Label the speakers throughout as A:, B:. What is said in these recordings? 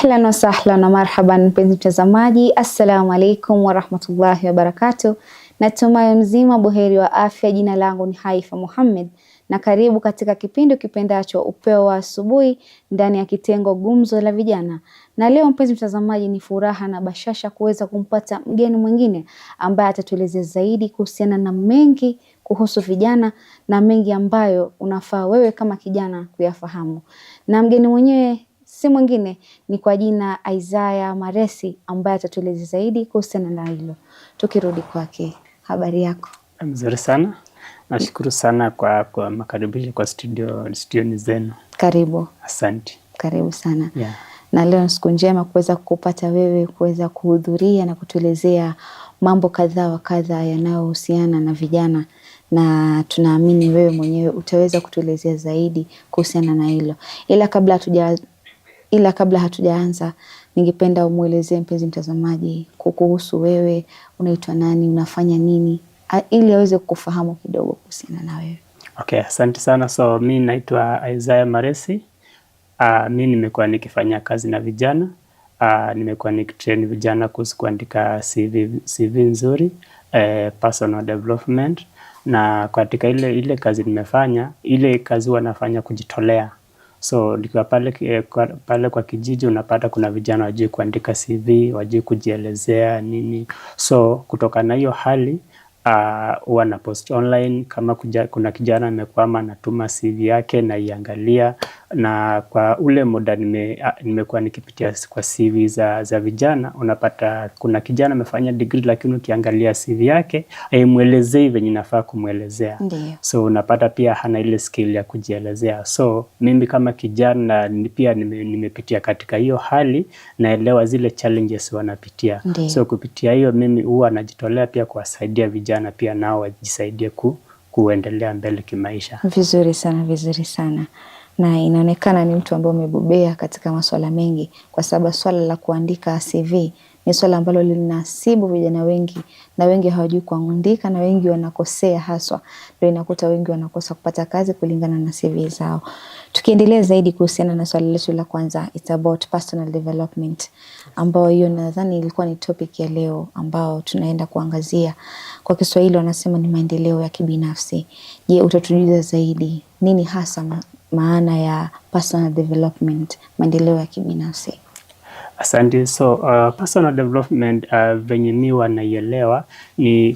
A: Ahlan wa sahlan na marhaban mpenzi mtazamaji, assalamu alaikum wa rahmatullahi wa barakatuh. Natumai mzima buheri wa afya. Jina langu ni Haifa Muhammad na karibu katika kipindi kipendacho Upeo wa Asubuhi ndani ya kitengo Gumzo la Vijana. Na leo mpenzi mtazamaji, ni furaha na bashasha kuweza kumpata mgeni mwingine ambaye atatuelezea zaidi kuhusiana na mengi kuhusu vijana na mengi ambayo unafaa wewe kama kijana kuyafahamu. Na mgeni mwenyewe si mwingine ni kwa jina Isaiah Maresi ambaye atatueleza zaidi kuhusiana na hilo. Tukirudi kwake, habari yako?
B: Mzuri sana. Nashukuru sana kwa makaribisho kwa studio zenu.
A: Karibu.
B: Asante.
A: Karibu sana. Yeah. Na leo ni siku njema kuweza kupata wewe kuweza kuhudhuria na kutuelezea mambo kadhaa wa kadhaa yanayohusiana na vijana, na tunaamini wewe mwenyewe utaweza kutuelezea zaidi kuhusiana na hilo. Ila kabla hatujaanza, ningependa umuelezee mpenzi mtazamaji kuhusu wewe, unaitwa nani, unafanya nini, ili aweze kukufahamu kidogo kuhusiana na wewe.
B: Okay, asante sana. So mimi naitwa Isaiah Maresi. Mimi nimekuwa nikifanya kazi na vijana. Nimekuwa nikitrain vijana kuhusu kuandika CV nzuri, personal development, na katika ile kazi nimefanya, ile kazi wanafanya kujitolea. So nikiwa pale kwa kijiji, unapata kuna vijana wajui kuandika CV, wajui kujielezea nini. So kutoka na hiyo hali huwa na post online kama kuna kijana amekwama, natuma CV yake na iangalia. Na kwa ule muda nimekuwa nikipitia kwa CV za vijana, unapata kuna kijana amefanya degree lakini ukiangalia CV yake haimuelezei venye nafaa kumuelezea. So unapata pia hana ile skill ya kujielezea. So mimi kama kijana pia nimepitia katika hiyo hali, naelewa zile challenges wanapitia. So kupitia hiyo mimi huwa najitolea pia kuwasaidia vijana pia nao wajisaidie kuendelea mbele kimaisha.
A: Vizuri sana, vizuri sana. Na inaonekana ni mtu ambaye umebobea katika masuala mengi, kwa sababu swala la kuandika CV ni swala ambalo linasibu vijana wengi, na wengi hawajui kuandika na wengi wanakosea haswa. Ndio inakuta wengi wanakosa kupata kazi kulingana na CV zao. Tukiendelea zaidi kuhusiana na swala letu la kwanza, it's about personal development, ambao hiyo nadhani ilikuwa ni topic ya leo ambao tunaenda kuangazia. Kwa Kiswahili wanasema ni maendeleo ya kibinafsi. Je, utatujuza zaidi nini hasa maana ya personal development, maendeleo ya kibinafsi?
B: Asante. So personal development venye mimi wanaielewa ni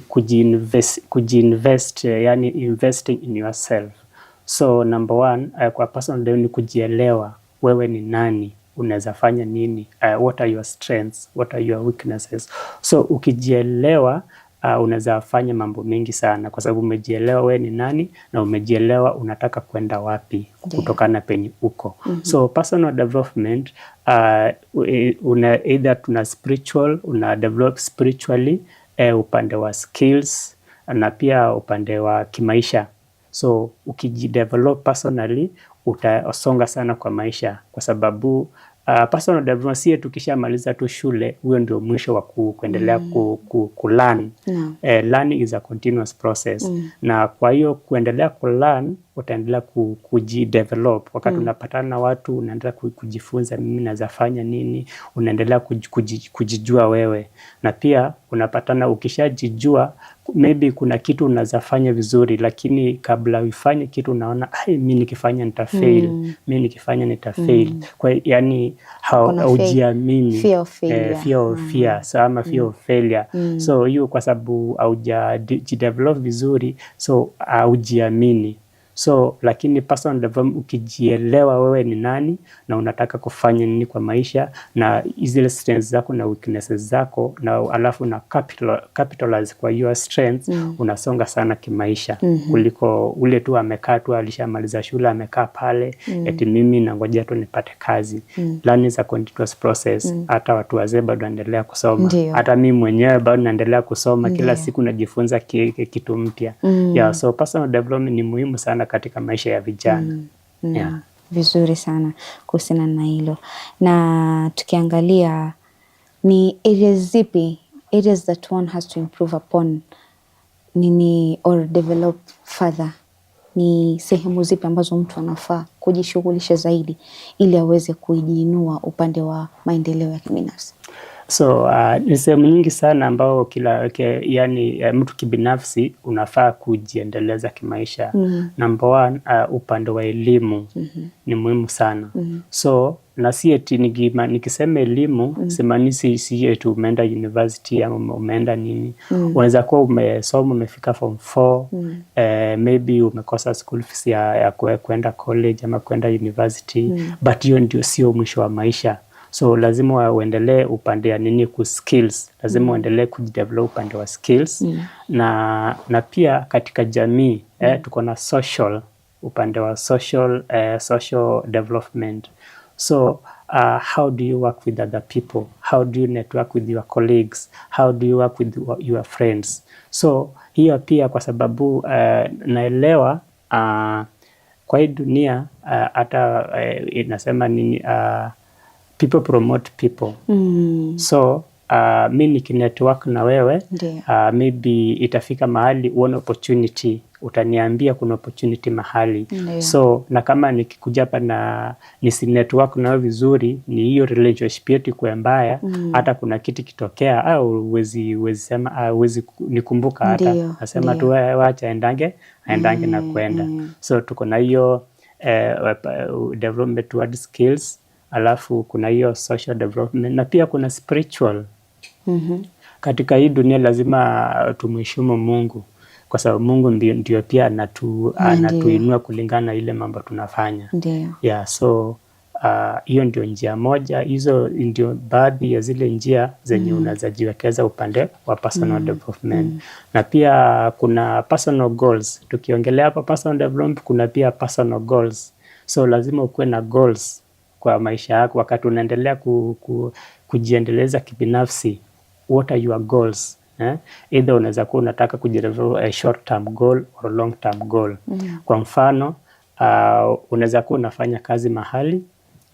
B: kujiinvest, yani investing in yourself. So number one, kwa personal development ni kujielewa wewe ni nani, unaweza fanya nini, what are your strengths, what are your weaknesses. So ukijielewa unaweza fanya mambo mengi sana, kwa sababu umejielewa wewe ni nani na umejielewa unataka kwenda wapi kutokana penye uko. So personal development either tuna spiritual, una develop spiritually, upande wa skills na pia upande wa kimaisha. So ukijidevelop personally utasonga sana kwa maisha, kwa sababu personal development si tukishamaliza tu shule huyo ndio mwisho wa kuendelea kulearn. Learning is a continuous process. Na kwa hiyo kuendelea kulearn utaendelea kujidevelop. Wakati unapatana na watu unaendelea kujifunza mimi naweza fanya nini, unaendelea kujijua wewe. Na pia unapatana ukishajijua, maybe kuna kitu unaweza fanya vizuri, lakini kabla uifanye kitu unaona mimi nikifanya nitafail, mimi nikifanya nitafail. Kwa yani haujiamini, fear of failure. So hiyo kwa sababu haujajidevelop vizuri, so haujiamini. So lakini personal development ukijielewa wewe ni nani na unataka kufanya nini kwa maisha, na zile strengths zako na weaknesses zako, na alafu na capitalize kwa your strengths, unasonga sana kimaisha kuliko ule tu amekaa tu alishamaliza shule amekaa pale eti mimi nangoja tu nipate kazi. Learning is a continuous process. Hata watu wazee bado wanaendelea kusoma. Hata mimi mwenyewe bado naendelea kusoma. Kila siku najifunza kitu mpya. So personal development ni muhimu sana katika maisha ya vijana.
A: Vizuri sana kuhusiana na hilo. Na tukiangalia ni areas that one has to improve upon or develop further ni sehemu zipi ambazo mtu anafaa kujishughulisha zaidi ili aweze kujiinua upande wa maendeleo ya kibinafsi?
B: So ni sehemu nyingi sana ambao mtu kibinafsi unafaa kujiendeleza kimaisha. Number one, upande wa elimu ni muhimu sana. So na si eti nikisema elimu simaanishi si eti umeenda university ama umeenda nini. Unaweza kuwa umesoma umefika form 4, maybe umekosa school fees ya kwenda college ama kwenda university, but hiyo ndio sio mwisho wa maisha. So lazima uendelee upande ya nini skills, lazima uendelee kujidevelop upande wa skills. Na pia katika jamii tuko na social, upande wa social development. So how do you work with other people? How do you network with your colleagues? How do you work with your friends? So hiyo pia kwa sababu naelewa kwa hii dunia hata inasema nini, people promote people. So mi nikinetwork na wewe maybe itafika mahali one opportunity utaniambia kuna opportunity mahali. So na kama nikikuja hapa na nisi network na wewe vizuri, ni hiyo relationship yetu kwa mbaya, hata kuna kitu kitokea au uwezi sema uwezi nikumbuka, hata nasema tu wacha aendange na kwenda. So tuko na hiyo development toward skills, alafu kuna hiyo social development, na pia kuna spiritual. Katika hii dunia lazima tumheshimu Mungu, kwa sababu Mungu ndio pia anatuinua kulingana na ile mambo tunafanya. So hiyo ndio njia moja, hizo ndio baadhi ya zile njia zenye unazajiwekeza upande wa personal development. Na pia kuna personal goals. Tukiongelea hapa personal development, kuna pia personal goals. So lazima ukuwe na goals kwa maisha yako wakati unaendelea kujiendeleza kibinafsi. What are your goals? Either unaweza kuwa unataka kujidevelop a short term goal or long term goal. Kwa mfano unaweza kuwa unafanya kazi mahali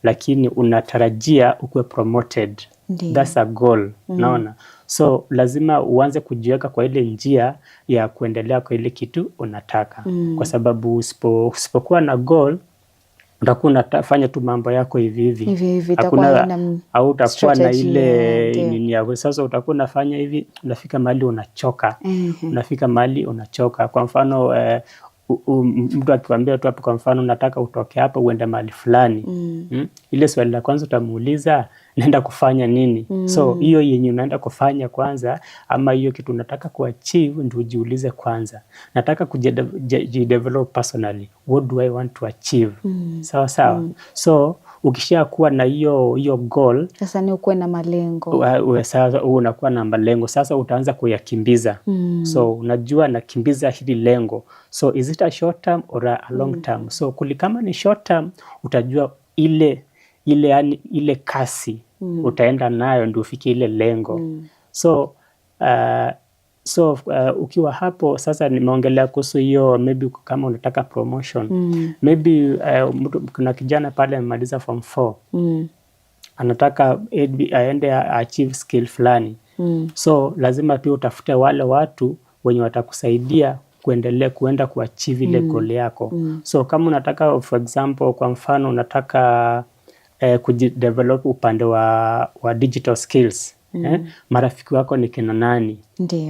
B: lakini unatarajia ukuwe promoted. That's a goal. Naona. So lazima uanze kujiweka kwa ile njia ya kuendelea kwa ile kitu unataka. Kwa sababu usipokuwa na goal, utakuwa unafanya tu mambo yako hivi. Hakuna au utakuwa na ile nini yako. Sasa utakuwa unafanya hivi, unafika mahali unachoka. Kwa mfano mtu akikwambia tu hapo, kwa mfano unataka utoke hapa uende mahali fulani. Ile swali la kwanza utamuuliza, naenda kufanya nini? So hiyo yenye unaenda kufanya kwanza, ama hiyo kitu unataka kuachieve, ndio ujiulize kwanza. Nataka kujidevelop personally. What do I want to achieve? Sawa. So ukisha kuwa na hiyo goal,
A: sasa ni ukuwe na malengo.
B: Sasa unakuwa na malengo, sasa utaanza kuyakimbiza. So unajua nakimbiza hili lengo. So is it a short term or a long term? So kama ni short term, utajua ile kasi utaenda nayo ndio ufike ile lengo. So ukiwa hapo sasa, nimeongelea kuhusu hiyo, maybe kama unataka promotion, maybe kuna kijana pale amemaliza form 4, anataka aende achieve skill fulani. So lazima pia utafute wale watu wenye watakusaidia kuenda kuachieve ile goal yako. So kama unataka, for example, kwa mfano unataka kujidevelop upande wa digital skills, marafiki wako ni kina nani?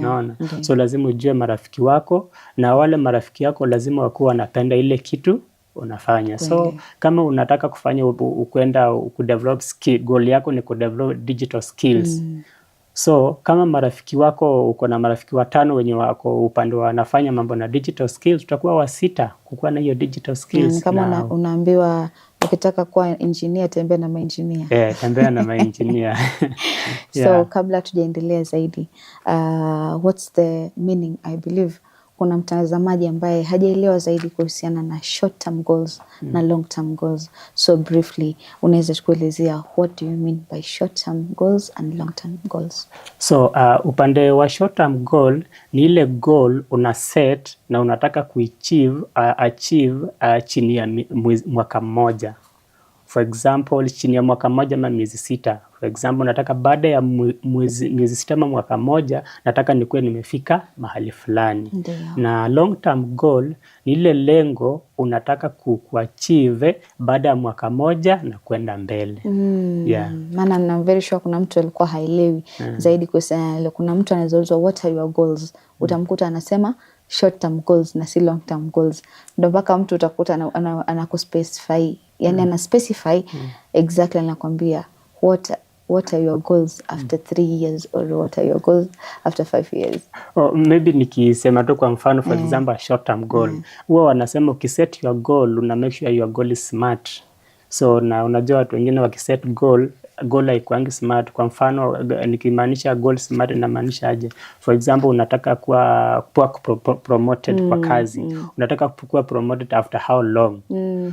B: Naona. So lazima ujue marafiki wako, na wale marafiki yako lazima wakuwa wanapenda ile kitu unafanya. So kama unataka kufanya ukwenda kudevelop skill, goal yako ni kudevelop digital skills. So kama marafiki wako, uko na marafiki 5 wenye wako upande wanafanya mambo na digital skills, utakuwa 6 kukuwa na hiyo digital skills.
A: Kama unaambiwa ukitaka kuwa engineer, tembea na maengineer.
B: Tembea na maengineer.
A: So kabla tujaendelea zaidi, what's the meaning? I believe kuna mtazamaji ambaye hajaelewa zaidi kuhusiana na short term goals na long term goals. So briefly, unaweza kuelezea what do you mean by short term goals and long term goals? So
B: upande wa short term goal ni ile goal una set na unataka achieve chini ya mwaka mmoja. For example, chini ya mwaka moja ama miezi 6. For example, nataka baada ya miezi 6 ama mwaka moja, nataka nikuwe nimefika mahali fulani. Na long term goal ni ile lengo unataka kuachieve baada ya mwaka moja na kwenda mbele. Yeah.
A: Maana na very sure kuna mtu alikuwa haelewi zaidi kuhusiana, kuna mtu anaulizwa what are your goals? Utamkuta anasema short term goals na si long term goals. Ndio mpaka mtu utakuta anakuspecify, yani ana specify exactly, anakuambia what are your goals after 3 years or what are your goals after 5 years.
B: Maybe nikisema tu kwa mfano for example a short term goal. Huwa wanasema ukiset your goal una make sure your goal is smart. So na unajua watu wengine wakiset goal haikuangi smart. Kwa mfano nikimaanisha goal smart inamaanisha aje? For example unataka kuwa promoted kwa kazi. Unataka kuwa promoted after how long?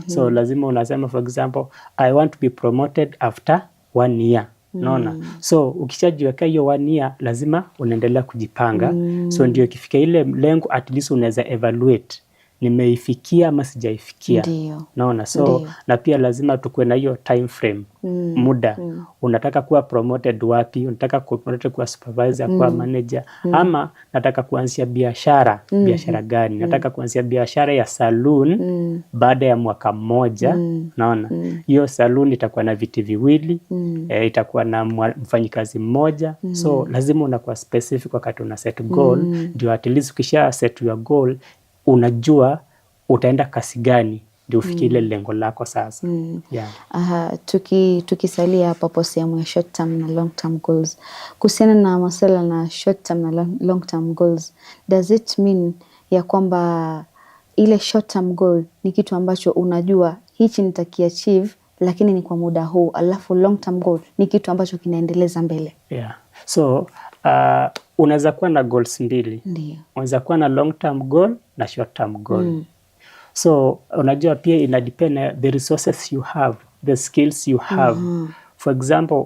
B: So lazima unasema for example I want to be promoted after 1 year. Naona. So ukishajiweka hiyo 1 year lazima unaendelea kujipanga. So ndio ikifika ile lengo at least unaweza evaluate nimeifikia ama sijaifikia. Naona. So na pia lazima tukue na hiyo time frame, muda. Unataka kuwa promoted wapi? Unataka kuwa promoted kuwa supervisor, kuwa manager, ama nataka kuanzia biashara gani? Nataka kuanzia biashara ya saloon baada ya mwaka mmoja. Naona. Hiyo saloon itakuwa na viti viwili, itakuwa na mfanyikazi mmoja. So lazima unakuwa specific wakati una set goal, ndio at least ukisha set your goal unajua utaenda kasi gani ndio ufikie ile lengo lako sasa.
A: Tukisalia hapo sehemu ya short term na long term goals. Kuhusiana na masuala na short term na long term goals, does it mean ya kwamba ile short term goal ni kitu ambacho unajua hichi nitakiachieve lakini ni kwa muda huu, alafu long term goal ni kitu ambacho kinaendeleza mbele?
B: So unaweza kuwa na goals mbili. Unaweza kuwa na long term goal na short term goal. So unajua pia ina depend the resources you have, the skills you have. For example,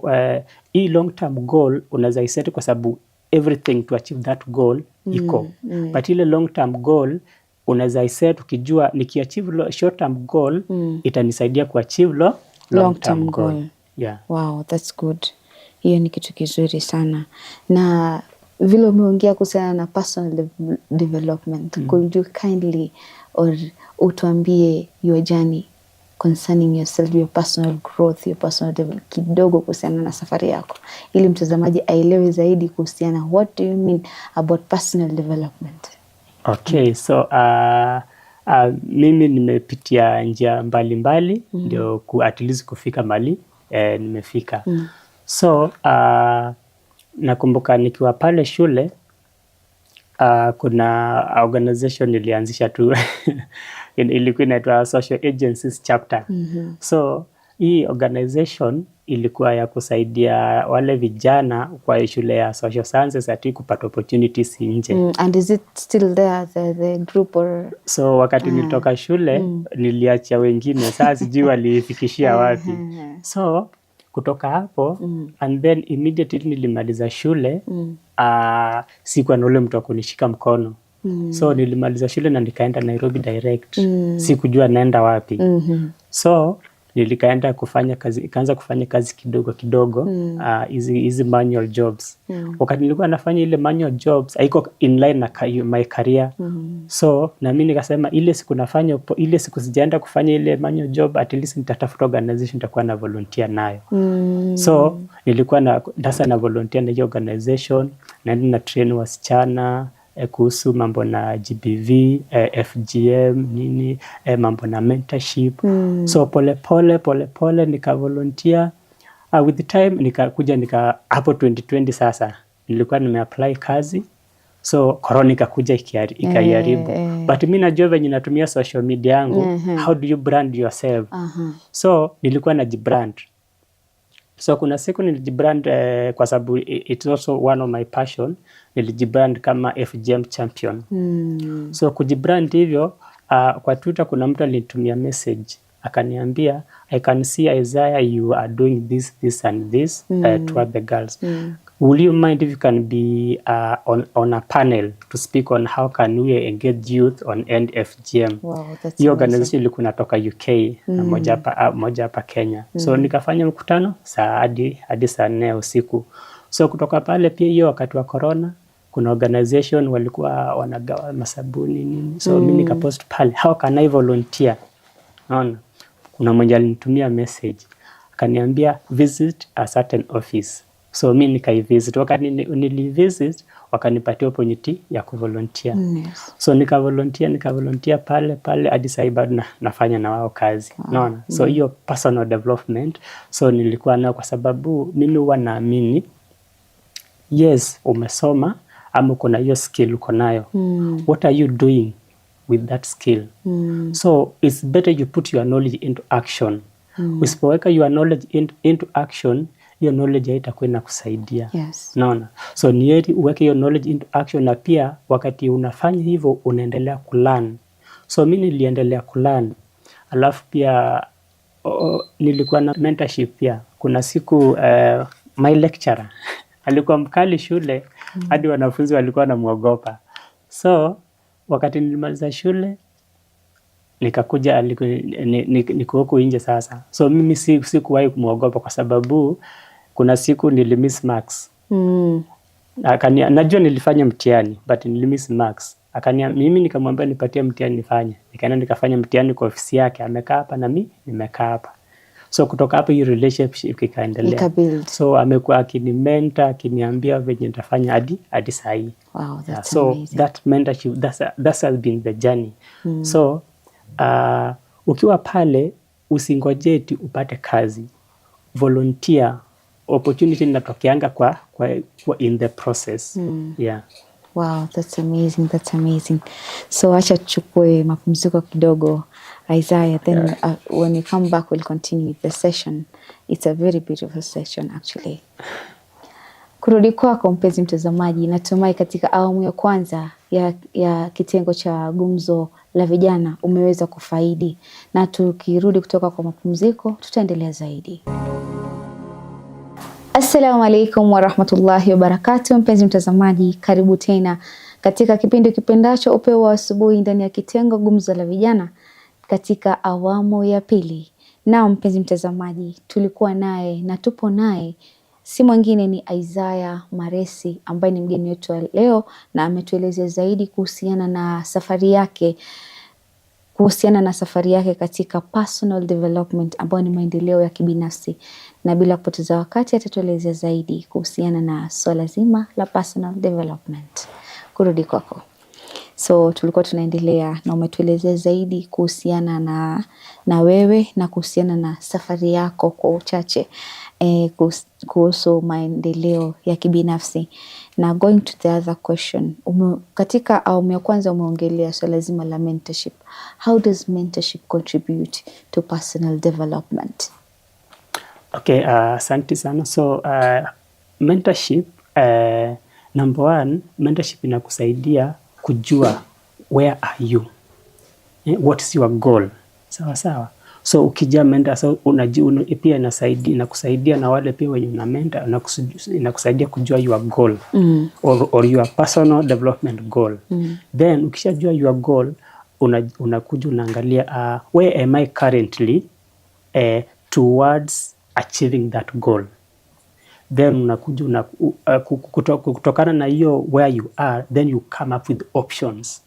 B: hii long term goal unaweza iset kwa sababu everything to achieve that goal iko. But ile long term goal unaweza iset ukijua nikiachieve short term goal itanisaidia kuachieve long term goal.
A: Wow, that's good. Hiyo ni kitu kizuri sana. Na vile umeongea kuhusiana na personal development, could you kindly or utuambie your journey concerning yourself, your personal growth, your personal development, kidogo kuhusiana na safari yako, ili mtazamaji aelewe zaidi kuhusiana what do you mean about personal development?
B: Okay, so mimi nimepitia njia mbalimbali ndio at least kufika mali nimefika. So nakumbuka nikiwa pale shule kuna organization ilianzisha tu ilikuwa inaitwa Social Agencies Chapter. So hii organization ilikuwa ya kusaidia wale vijana kwa shule ya social sciences ati kupata opportunities nje.
A: And is it still there, the group or? So
B: wakati nilitoka shule niliachia wengine, sasa sijui walifikishia wapi. So kutoka hapo and then immediately nilimaliza shule, sikuwa na ule mtu wa kunishika mkono. So nilimaliza shule na nikaenda Nairobi direct. Sikujua naenda wapi. So nilikaenda kufanya kazi, ikaanza kufanya kazi kidogo kidogo, hizi manual jobs. Wakati nilikuwa nafanya ile manual jobs haiko in line na my career. So na mimi nikasema ile siku nafanya ile siku sijaenda kufanya ile manual job, at least nitatafuta organization nitakuwa na volunteer nayo. So nilikuwa na volunteer na hiyo organization, na train wasichana kuhusu mambo na GBV, FGM, nini, mambo na mentorship. So pole nika volunteer. With the time nikakuja hapo 2020 sasa nilikuwa nimeapply kazi. So corona ikakuja ikaiharibu. But mimi najua venye natumia social media yangu, how do you brand yourself? So nilikuwa najibrand. So kuna siku nilijibrand kwa sababu it's also one of my passion, nilijibrand kama FGM champion. So kujibrand hivyo, kwa Twitter kuna mtu alinitumia message akaniambia I can see Isaiah you are doing this and this toward the girls. Will you mind if you can be on a panel to speak on how can we engage youth on End FGM?
A: Wow, that's
B: Hiyo
A: amazing.
B: organization ilikuwa inatoka UK na moja hapa Kenya. So nikafanya mkutano hadi saa 4 usiku. So kutoka pale pia hiyo wakati wa corona kuna organization walikuwa wanagawa masabuni nini. So mimi nikapost pale, how can I volunteer? Naona kuna mmoja alinitumia message akaniambia visit a certain office. So mimi nikaivisit. Wakati nilivisit wakanipatia opportunity ya kuvolunteer.
A: Yes.
B: So nikavolunteer pale hadi sasa bado nafanya na wao kazi. Naona. So hiyo personal development so nilikuwa nayo kwa sababu mimi huwa naamini yes umesoma ama uko na hiyo skill uko nayo. What are you doing with that skill? So it's better you put your knowledge into action. Usipoweka your knowledge into action, hiyo knowledge haitakuwa inakusaidia.
A: Yes.
B: Naona. So ni heri uweke hiyo knowledge into action na pia wakati unafanya hivyo unaendelea kulearn. So mimi niliendelea kulearn. Alafu pia nilikuwa na mentorship pia. Kuna siku my lecturer alikuwa mkali shule hadi wanafunzi walikuwa wanamuogopa. So wakati nilimaliza shule nikakuja niko huko nje sasa. So mimi sikuwahi kumuogopa kwa sababu kuna siku nilimiss marks. Najua nilifanya mtihani but nilimiss marks. Mimi nikamwambia nipatie mtihani nifanye. Nikaenda nikafanya mtihani kwa ofisi yake. Amekaa hapa na mimi nimekaa hapa. So kutoka hapo hiyo relationship ikaendelea. So amekuwa akinimentor, akiniambia venye nitafanya hadi saa hii.
A: Wow, that's
B: so
A: amazing.
B: That mentorship that has been the journey. So ukiwa pale usingoje upate kazi. Volunteer, opportunity inatokeanga kwa in the process. Yeah.
A: Wow, that's amazing. That's amazing. So acha tuchukue mapumziko kidogo, Isaiah, then when we come back we'll continue with the session. It's a very beautiful session actually. Kurudi kwako mpenzi mtazamaji, natumai katika awamu ya kwanza ya kitengo cha gumzo la vijana umeweza kufaidi, na tukirudi kutoka kwa mapumziko tutaendelea zaidi. Assalamu alaikum warahmatullahi wabarakatuh. Mpenzi mtazamaji, karibu tena katika kipindi kipendacho Upeo wa Asubuhi ndani ya kitengo gumzo la vijana katika awamu ya pili. Na mpenzi mtazamaji, tulikuwa naye na tupo naye si mwingine ni Isaiah Maresi ambaye ni mgeni wetu leo, na ametuelezea zaidi kuhusiana na safari yake katika personal development ambayo ni maendeleo ya kibinafsi, na bila kupoteza wakati atatuelezea zaidi kuhusiana na swala zima la personal development. Kurudi kwako. So tulikuwa tunaendelea na umetuelezea zaidi kuhusiana na wewe na kuhusiana na safari yako kwa uchache kuhusu maendeleo ya kibinafsi. Na going to the other question, katika awamu ya kwanza umeongelea swala zima la mentorship. How does mentorship contribute to personal development?
B: Okay, asante sana. So mentorship, number one, mentorship inakusaidia kujua where are you, what is your goal. Sawa. So ukija mentor, so pia inakusaidia na wale pia wenye una mentor, inakusaidia kujua your goal or your personal development goal. Then ukishajua your goal, unakuja unaangalia where am I currently towards achieving that goal. Then unakuja kutokana na hiyo where you are, then you come up with options.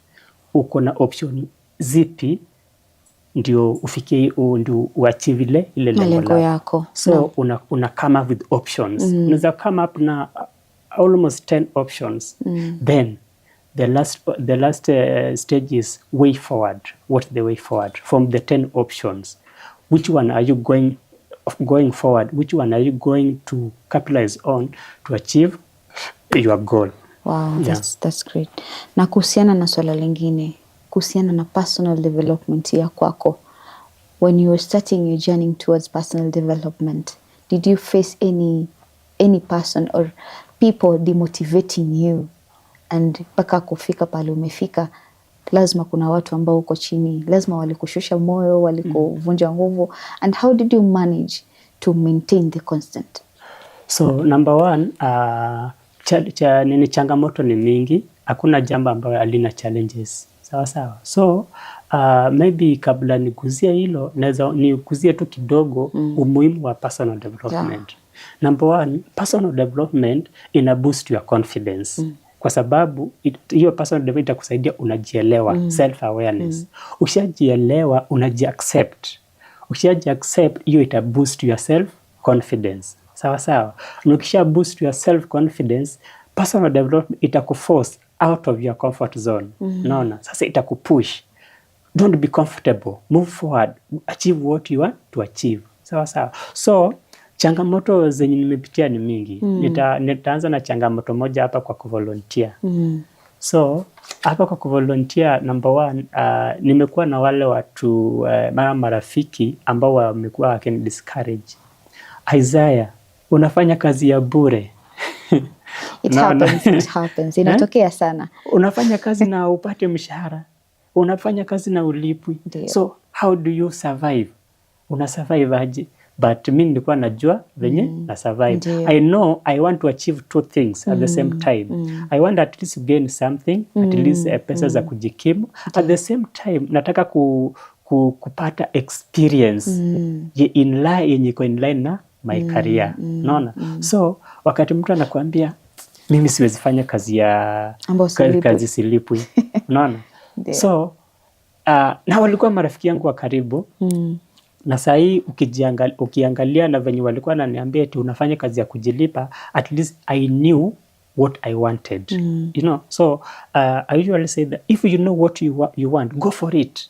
B: Uko na option zipi ndio ufikie ndio uachieve ile lengo yako. So una come up with options. Unaweza come up na almost 10 options. Then the last stage is way forward. What's the way forward from the 10 options? Which one are you going forward? Which one are you going to capitalize on to achieve your goal?
A: Wow, that's great. Na kuhusiana na swala lingine, kuhusiana na personal development ya kwako, when you were starting your journey towards personal development, did you face any person or people demotivating you, and mpaka kufika pale umefika? Lazima kuna watu ambao uko chini, lazima walikushusha moyo, walikuvunja nguvu, and how did you manage to maintain the constant?
B: So number one, changamoto ni mingi, hakuna jambo ambayo halina challenges. Sawa sawa. So maybe kabla niguzie hilo, naweza niguzie tu kidogo umuhimu wa personal development. Number one, personal development ina boost your confidence. Kwa sababu hiyo personal development itakusaidia unajielewa, self awareness. Ukishajielewa unajiaccept. Ukishajiaccept hiyo ita boost your self confidence. Sawa sawa. Ukisha boost your self confidence, personal development itakuforce out of your comfort zone. Naona sasa itakupush. Don't be comfortable, move forward, achieve what you want to achieve. Sawa sawa. So changamoto zenye nimepitia ni mingi. Nitaanza na changamoto moja hapa kwa kuvolunteer. So hapa kwa kuvolunteer, number one, nimekuwa na wale watu marafiki ambao wamekuwa wakini discourage. Isaiah, unafanya kazi ya bure.
A: It happens. Inatokea sana.
B: Unafanya kazi na upate mshahara. Unafanya kazi na ulipwi. So how do you survive? Una survive aje? But mimi nilikuwa najua venye na survive. I know I want to achieve two things at the same time. I want at least to gain something, at least pesa za kujikimu. At the same time nataka kupata experience yenye iko in line na my career. Naona? So wakati mtu anakuambia mimi siwezi fanya kazi ya kazi silipwi. Unaona? So na walikuwa marafiki yangu wa karibu. Na saa hii ukiangalia na venye walikuwa wananiambia eti unafanya kazi ya kujilipa, at least I knew what I wanted. You know, so I usually say that if you know what you want, go for it.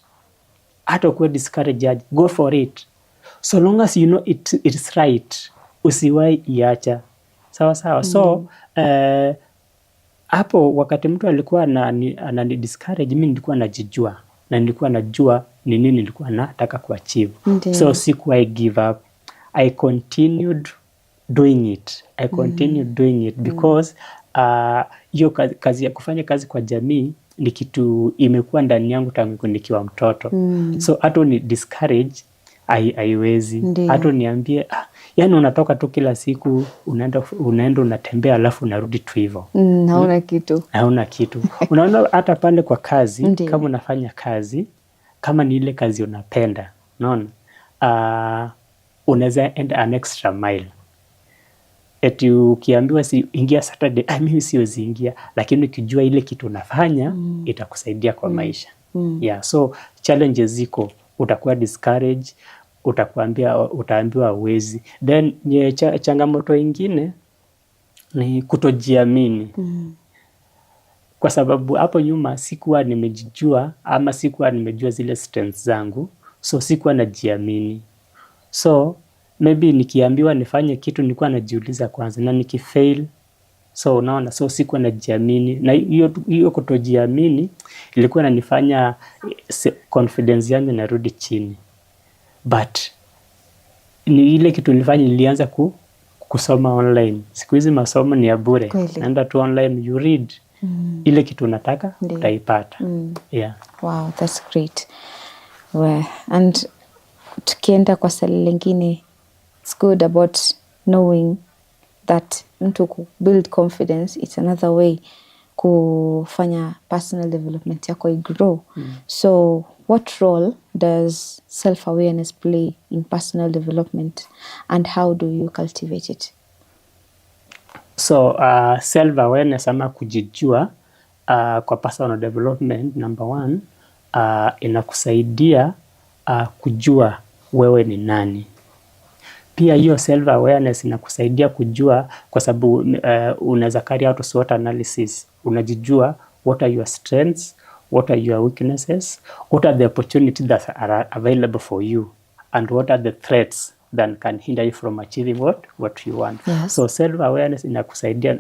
B: Hata ukuwe discouraged, go for it. So long as you know it's right, usiwahi iacha. Sawa sawa. So hapo wakati mtu alikuwa anani discourage, mimi nilikuwa najijua na nilikuwa najua ni nini nilikuwa nataka kuachieve. So sikuwahi give up. I continued doing it. Because hiyo kazi ya kufanya kazi kwa jamii ni kitu imekuwa ndani yangu tangu nikiwa mtoto. So hata ni discourage haiwezi. Hata niambie yani unatoka tu kila siku unaenda unatembea alafu unarudi tu hivyo. Hauna kitu. Unaona hata pale kwa kazi kama unafanya kazi kama ni ile kazi unapenda, unaona? Unaweza enda an extra mile. Eti ukiambiwa ingia Saturday, mimi siwezi ingia, lakini ukijua ile kitu unafanya itakusaidia kwa maisha. Yeah, so challenges ziko, utakuwa discouraged, utaambiwa huwezi. Then changamoto ingine ni kutojiamini. Kwa sababu hapo nyuma sikuwa nimejijua ama sikuwa nimejua zile strengths zangu, so sikuwa najiamini. So maybe nikiambiwa nifanye kitu nilikuwa najiuliza kwanza na nikifail, so unaona, so sikuwa najiamini, na hiyo kutojiamini ilikuwa inanifanya confidence yangu inarudi chini. But ni ile kitu nilifanya, nilianza kusoma online. Siku hizi masomo ni ya bure. Naenda tu online, you read. Ile kitu unataka utaipata. Yeah.
A: Wow, that's great. Well, and tukienda kwa swali lingine, it's good about knowing that mtu build confidence, it's another way kufanya personal development yako igrow. So what role does self-awareness play in personal development and how do you cultivate it?
B: So self-awareness ama kujijua kwa personal development, number one, inakusaidia kujua wewe ni nani. Pia hiyo self-awareness inakusaidia kujua, kwa sababu unaweza carry out SWOT analysis. Unajijua what are your strengths, what are your weaknesses, what are the opportunities that are available for you, and what are the threats that can hinder you from achieving what you want.
A: Yes.
B: So self-awareness inakusaidia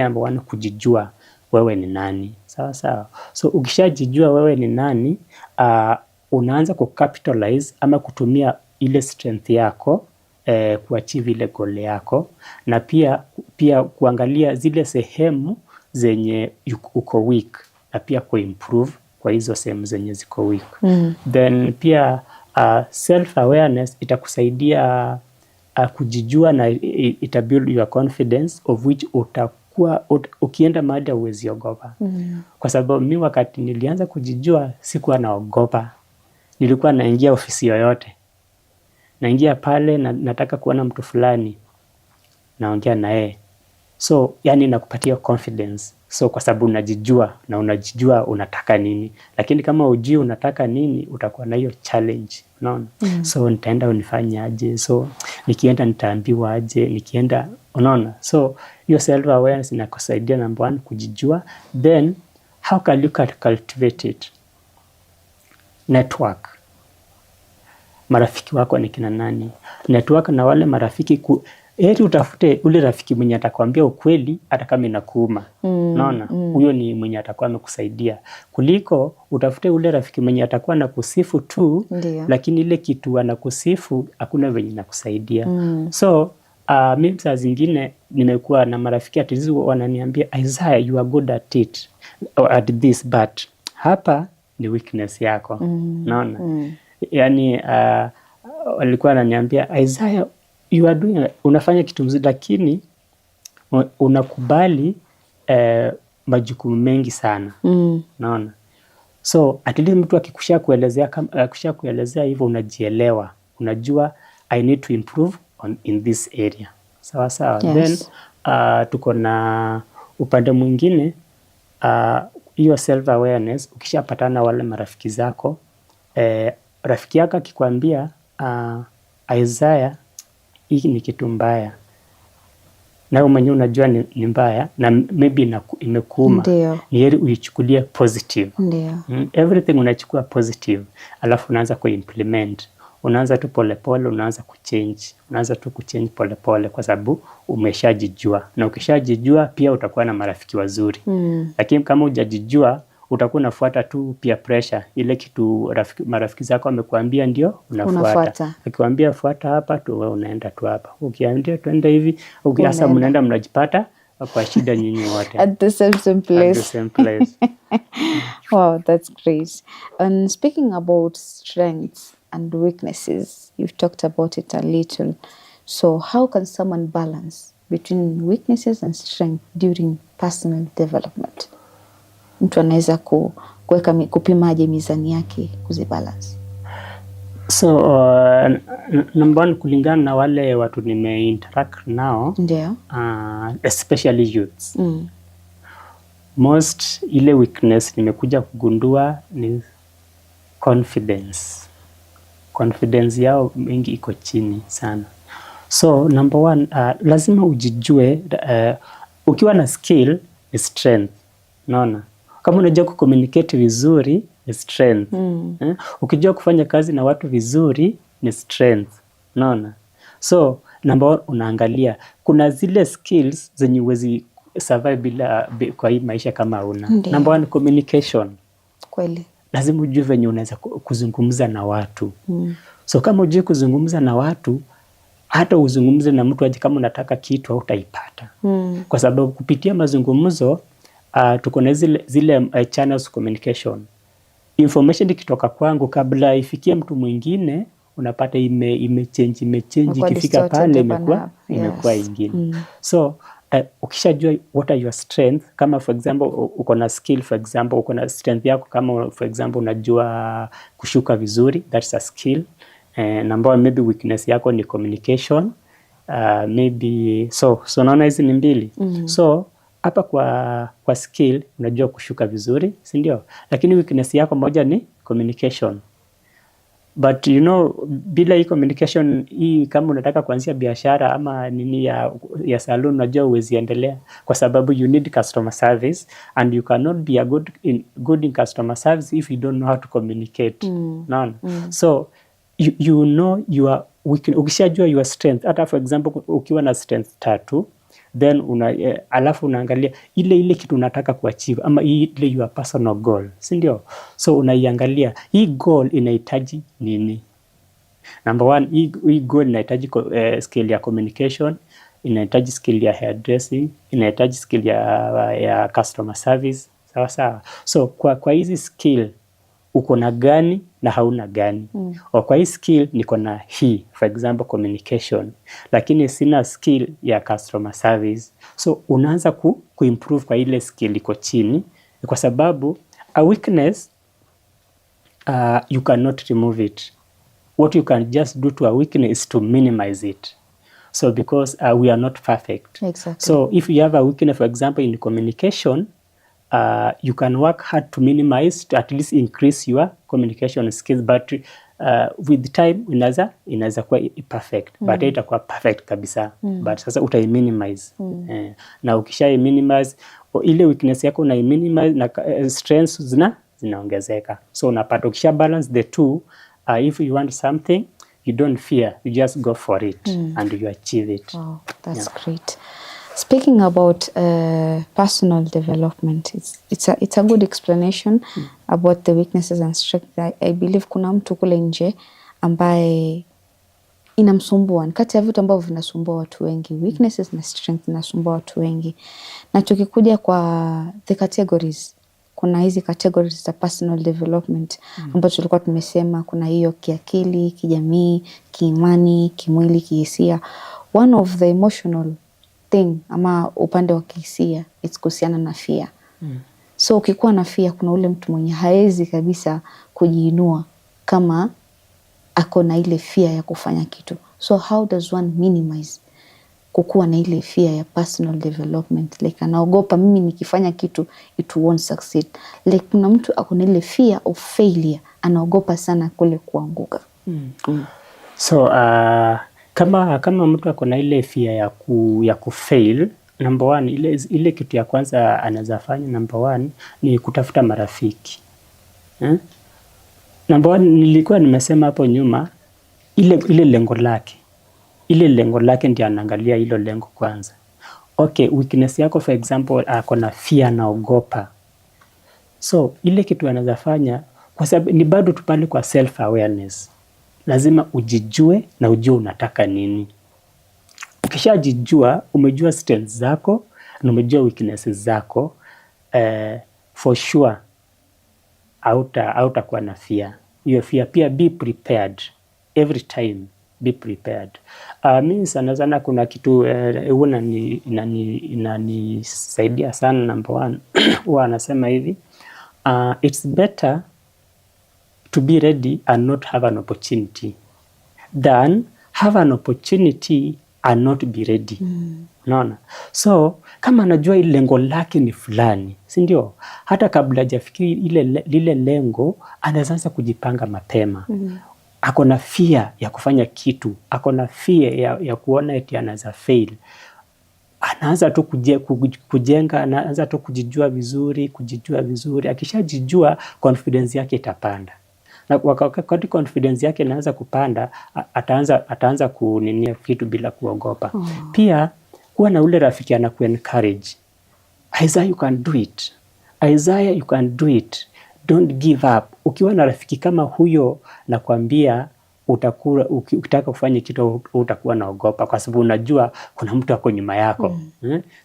B: number one, kujijua wewe ni nani. Sawa sawa. So ukishajijua wewe ni nani, unaanza kucapitalize ama kutumia ile strength yako kuachieve ile goal yako, na pia kuangalia zile sehemu zenye uko weak na pia kuimprove kwa hizo sehemu zenye ziko weak. Then pia self awareness itakusaidia kujijua na ita build your confidence of which utakuwa ukienda mahali hauwezi ogopa. Kwa sababu mimi wakati nilianza kujijua sikuwa naogopa. Nilikuwa naingia ofisi yoyote. Naingia pale na nataka kuona mtu fulani. Naongea na yeye. So yani nakupatia confidence. So kwa sababu unajijua na unajijua unataka nini. Lakini kama hujui unataka nini utakuwa na hiyo challenge. Unaona? So nitaenda unifanye aje. So nikienda nitaambiwa aje. Nikienda unaona. So hiyo self awareness inakusaidia number 1 kujijua. Then how can you cultivate it? Network. Marafiki wako ni kina nani? Network na wale marafiki heri utafute ule rafiki mwenye atakwambia ukweli hata kama inakuuma. Unaona? Huyo ni mwenye atakuwa amekusaidia. Kuliko utafute ule rafiki mwenye atakuwa anakusifu tu, lakini ile kitu anakusifu hakuna venye inakusaidia. So mimi saa zingine nimekuwa na marafiki atizi wananiambia Isaiah, you are good at it or at this, but hapa ni weakness yako. Unaona? Yani walikuwa wananiambia Isaiah, you are doing, unafanya kitu mzuri lakini unakubali majukumu mengi sana. Unaona? So at least mtu akikushia kuelezea hivyo unajielewa. Unajua I need to improve in this area. Sawa sawa. Yes. Then tuko na upande mwingine hiyo self awareness. Ukishapatana wale marafiki zako, rafiki yako akikwambia Isaiah, hii ni kitu mbaya, na wewe mwenyewe unajua ni mbaya na maybe imekuuma, ni heri uichukulie positive. Everything unachukua positive, alafu unaanza kuimplement. Unaanza tu polepole, unaanza kuchange polepole kwa sababu umeshajijua. Na ukishajijua pia utakuwa na marafiki wazuri. Lakini kama hujajijua utakuwa unafuata tu peer pressure, ile kitu marafiki zako wamekuambia ndio unafuata. Akikwambia fuata hapa tu wewe unaenda tu hapa. Ukiambia twende hivi, ukiasa mnaenda mnajipata kwa shida nyinyi wote.
A: At the same place.
B: At the same place.
A: Wow, that's great. And speaking about strengths and weaknesses, you've talked about it a little. So how can someone balance between weaknesses and strength during personal development? Mtu anaweza kupimaje mizani yake kuzibalance?
B: So number 1, kulingana na wale watu nimeinteract nao, especially youths. Most ile weakness nimekuja kugundua ni confidence. Confidence yao mingi iko chini sana. So number 1, lazima ujijue. Ukiwa na skill ni strength. Unaona? Kama unajua kucommunicate vizuri ni strength. Ukijua kufanya kazi na watu vizuri ni strength. Unaona? So number 1, unaangalia kuna zile skills zenye huwezi survive bila kwa hii maisha kama una. Number 1, communication.
A: Kweli.
B: Lazima ujue venye unaweza kuzungumza na watu. So kama ujue kuzungumza na watu, hata uzungumze na mtu aje kama unataka kitu utaipata. Kwa sababu kupitia mazungumzo tuko na zile channels communication. Information ikitoka kwangu kabla ifikie mtu mwingine unapata imechange ikifika pale imekuwa ingine. So ukishajua what are your strength, kama for example uko na skill, for example uko na strength yako, kama for example unajua kushuka vizuri, that's a skill. Number 1, maybe weakness yako ni communication. Maybe so naona hizi ni mbili. So hapa kwa skill unajua kushuka vizuri, si ndio? Lakini weakness yako moja ni communication. But you know, bila hii communication hii, kama unataka kuanzia biashara ama nini ya salon, unajua huwezi endelea kwa sababu you need customer service and you cannot be a good in customer service if you don't know how to communicate. Naona? So you know your weakness. Ukishajua your strength, hata for example ukiwa na strength 3, then alafu unaangalia ile kitu unataka kuachieve ama ile your personal goal, si ndio? So unaiangalia hii goal inahitaji nini. Number 1, hii goal inahitaji skill ya communication, inahitaji skill ya hairdressing, inahitaji skill ya customer service, sawa sawa. So kwa hizi skill uko na gani na hauna gani. Kwa hii skill niko na hii, for example communication, lakini sina skill ya customer service. So unaanza kuimprove kwa ile skill iko chini, kwa sababu a weakness you cannot remove it. What you can just do to a weakness is to minimize it. So because we are not perfect.
A: Exactly.
B: So if you have a weakness, for example, in communication, you can work hard to minimize, to at least increase your communication skills, but with time inaweza kuwa perfect, but itakuwa perfect kabisa, but sasa utai-minimize. Na ukisha-minimize, ile weakness yako unai-minimize na strengths zinaongezeka. So unapata ukisha-balance the two, if you want something, you don't fear, you just go for it and you achieve it.
A: Wow, that's great. Speaking about personal development, it's a good explanation about the weaknesses and strengths. I believe kuna mtu kule nje ambaye inamsumbua. Kati ya vitu ambavyo vinasumbua watu wengi, weaknesses na strengths inasumbua watu wengi. Na tukikuja kwa the categories, kuna hizi categories za personal development ambazo tulikuwa tumesema, kuna hiyo kiakili, kijamii, kiimani, kimwili, kihisia. One of the emotional thing ama upande wa kihisia it's kuhusiana na fear. So ukikuwa na fear, kuna ule mtu mwenye haezi kabisa kujiinua kama ako na ile fear ya kufanya kitu. So how does one minimize kukuwa na ile fear ya personal development? Like anaogopa, mimi nikifanya kitu it won't succeed. Like kuna mtu ako na ile fear of failure, anaogopa sana kule kuanguka.
B: So kama mtu ako na ile fear ya kufail, number one, ile kitu ya kwanza anaweza fanya, number one ni kutafuta marafiki. Number one, nilikuwa nimesema hapo nyuma, ile lengo lake. Ile lengo lake ndio anaangalia hilo lengo kwanza. Okay, weakness yako for example ako na fear, naogopa. So ile kitu anaweza fanya, kwa sababu ni bado tupale kwa self awareness. Lazima ujijue na ujue unataka nini. Ukishajijua, umejua strengths zako na umejua weaknesses zako, for sure hautakuwa na fear. Hiyo fear pia, be prepared every time, be prepared. Mimi sana kuna kitu inanisaidia sana. Number one, huwa anasema hivi, it's better to be ready and not have an opportunity than have an opportunity and not be ready. Unaona? So kama anajua ile lengo lake ni fulani, si ndio? Hata kabla hajafikiri lile lengo, anaanza kujipanga mapema. Ako na fear ya kufanya kitu, ako na fear ya kuona eti anaweza fail. Anaanza tu kujenga, anaanza tu kujijua vizuri. Akishajijua, confidence yake itapanda. Na wakati confidence yake inaanza kupanda, ataanza kuninia kitu bila kuogopa. Pia kuwa na ule rafiki anaku-encourage. Isaiah, you can do it. Isaiah, you can do it. Don't give up. Ukiwa na rafiki kama huyo, nakwambia ukitaka kufanya kitu utakuwa naogopa, kwa sababu unajua kuna mtu ako nyuma yako.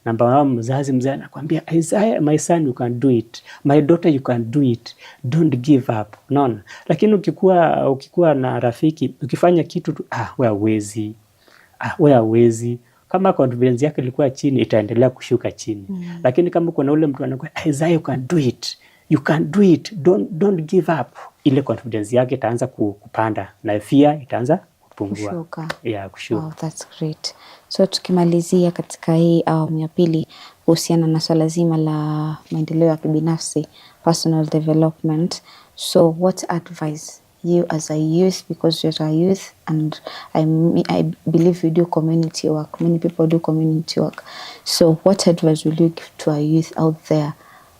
B: Namba mzazi anakuambia, Isaiah, my son, you can do it. My daughter, you can do it. Don't give up. Unaona? Lakini ukikuwa na rafiki, ukifanya kitu wewe hauwezi. Kama confidence yake ilikuwa chini, itaendelea kushuka chini. Lakini kama kuna ule mtu anakuambia, Isaiah, you can do it. You can do it. Don't give up. Ile confidence yake itaanza kupanda na fear itaanza kupungua.
A: Kushuka.
B: Yeah, kushuka.
A: Wow, that's great. So tukimalizia katika hii awamu ya pili kuhusiana na swala zima la maendeleo ya kibinafsi, personal development. So what advice you as a youth, because you're a youth and I believe you do community work. Many people do community work. So what advice will you give to a youth out there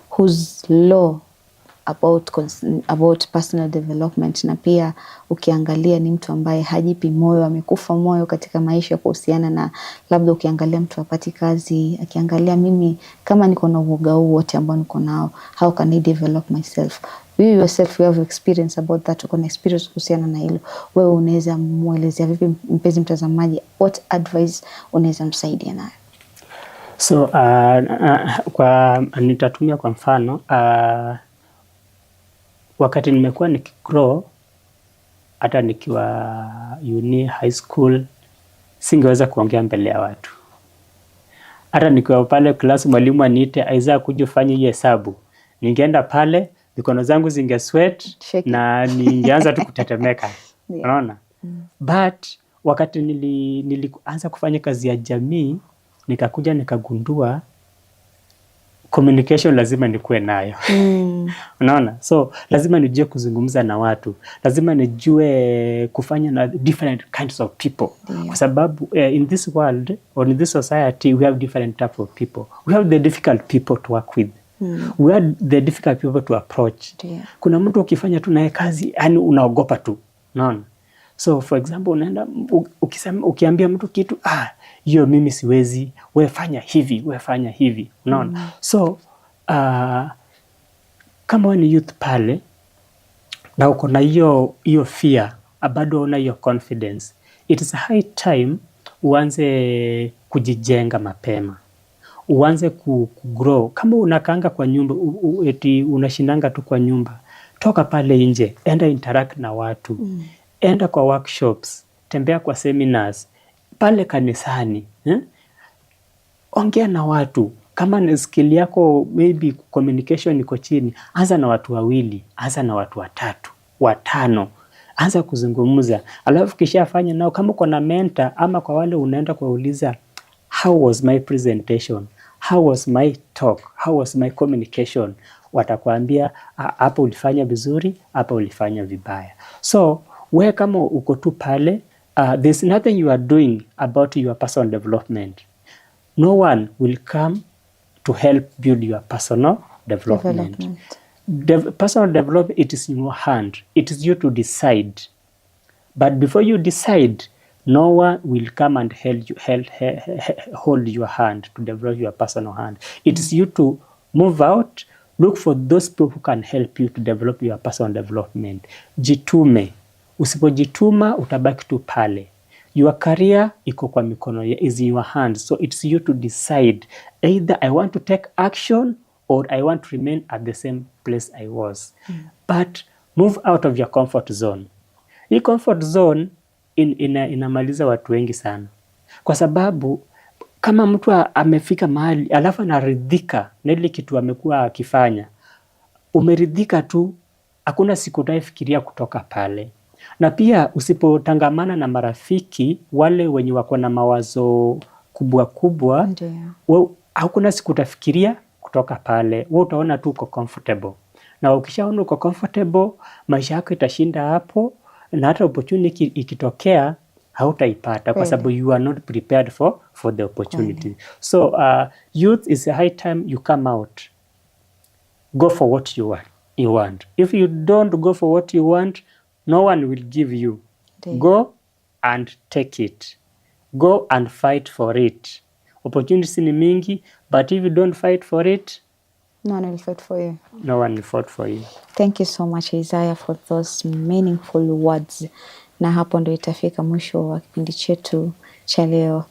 A: who's low about personal development, na pia ukiangalia ni mtu ambaye hajipi moyo, amekufa moyo katika maisha kuhusiana na, labda ukiangalia mtu hapati kazi, akiangalia mimi kama niko na uoga huu wote ambao niko nao, how can I develop myself? You yourself, you have experience about that, uko na experience kuhusiana na hilo. Wewe unaweza muelezea vipi mpenzi mtazamaji, what advice unaweza msaidia nayo?
B: So nitatumia kwa mfano, wakati nimekuwa nikigrow, hata nikiwa uni, high school, singeweza kuongea mbele ya watu. Hata nikiwa pale class mwalimu aniite Isaiah kuja ufanye hii hesabu, ningeenda pale mikono zangu zinge sweat na ningeanza tu kutetemeka. Unaona? But wakati nilianza kufanya kazi ya jamii, nikakuja nikagundua communication lazima nikuwe nayo. Unaona? So lazima nijue kuzungumza na watu, lazima nijue kufanya na different kinds of people. Kwa sababu in this world or in this society we have different type of people. We have the difficult people to work with. We have the difficult people to approach. Kuna mtu ukifanya tu naye kazi yani unaogopa tu. Unaona? So for example unaenda ukiambia mtu kitu hiyo mimi siwezi, wewe fanya hivi, wewe fanya hivi. Unaona? So kama wewe ni youth pale na uko na hiyo fear, bado una hiyo confidence, it is high time uanze kujijenga mapema, uanze kugrow. Kama unakaanga kwa nyumba, eti unashindanga tu kwa nyumba, toka pale nje, enda interact na watu, enda kwa workshops, tembea kwa seminars, pale kanisani, ongea na watu. Kama ni skill yako maybe communication iko chini, anza na watu 2, anza na watu 3, 5, anza kuzungumza. Alafu kisha fanya nao, kama uko na mentor ama kwa wale unaenda kuuliza, how was my presentation, how was my talk, how was my communication, watakwambia hapa ulifanya vizuri, hapa ulifanya vibaya. So wewe kama uko tu pale, there's nothing you are doing about your personal development. No one will come to help build your personal development. Personal development, it is in your hand. It is you to decide. But before you decide, no one will come and hold your hand to develop your personal hand. It is you to move out, look for those people who can help you to develop your personal development. Jitume. Usipojituma utabaki tu pale. Your career iko kwa mikono, is in your hands. So it's you to decide, either I want to take action or I want to remain at the same place I was. But move out of your comfort zone. Hii comfort zone inamaliza watu wengi sana. Kwa sababu kama mtu amefika mahali alafu anaridhika na ile kitu amekuwa akifanya, umeridhika tu, hakuna siku utafikiria kutoka pale. Na pia usipotangamana na marafiki wale wenye wako na mawazo kubwa kubwa, hakuna siku utafikiria kutoka pale. Wewe utaona tu uko comfortable. Na ukishaona uko comfortable, maisha yako itashinda hapo, na hata opportunity ikitokea hautaipata kwa sababu you are not prepared for the opportunity. So youth, is a high time you come out. Go for what you want. If you don't go for what you want, no one will give you. Go and take it. Go and fight for it. Opportunities ni mingi, but if you don't fight for it,
A: no one will fight for you.
B: No one will fight for you.
A: Thank you so much Isaiah for those meaningful words. Na hapo ndio itafika mwisho wa kipindi chetu cha leo.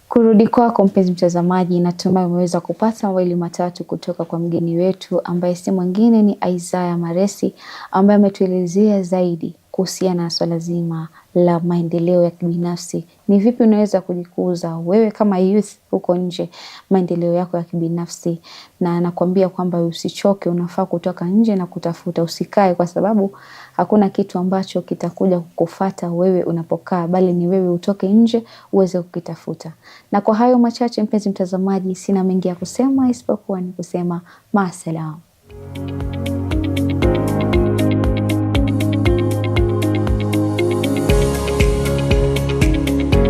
A: Kurudi kwako mpenzi mtazamaji, natumai umeweza kupata mawili matatu kutoka kwa mgeni wetu ambaye si mwingine ni Isaiah Maresi, ambaye ametuelezea zaidi kuhusiana na swala zima la maendeleo ya kibinafsi. Ni vipi unaweza kujikuza wewe kama youth huko nje, maendeleo yako ya kibinafsi, na nakwambia kwamba usichoke, unafaa kutoka nje na kutafuta. Usikae, kwa sababu hakuna kitu ambacho kitakuja kukufuata wewe unapokaa, bali ni wewe utoke nje uweze kukitafuta. Na kwa hayo machache mpenzi mtazamaji, sina mengi ya kusema isipokuwa ni kusema maasalam.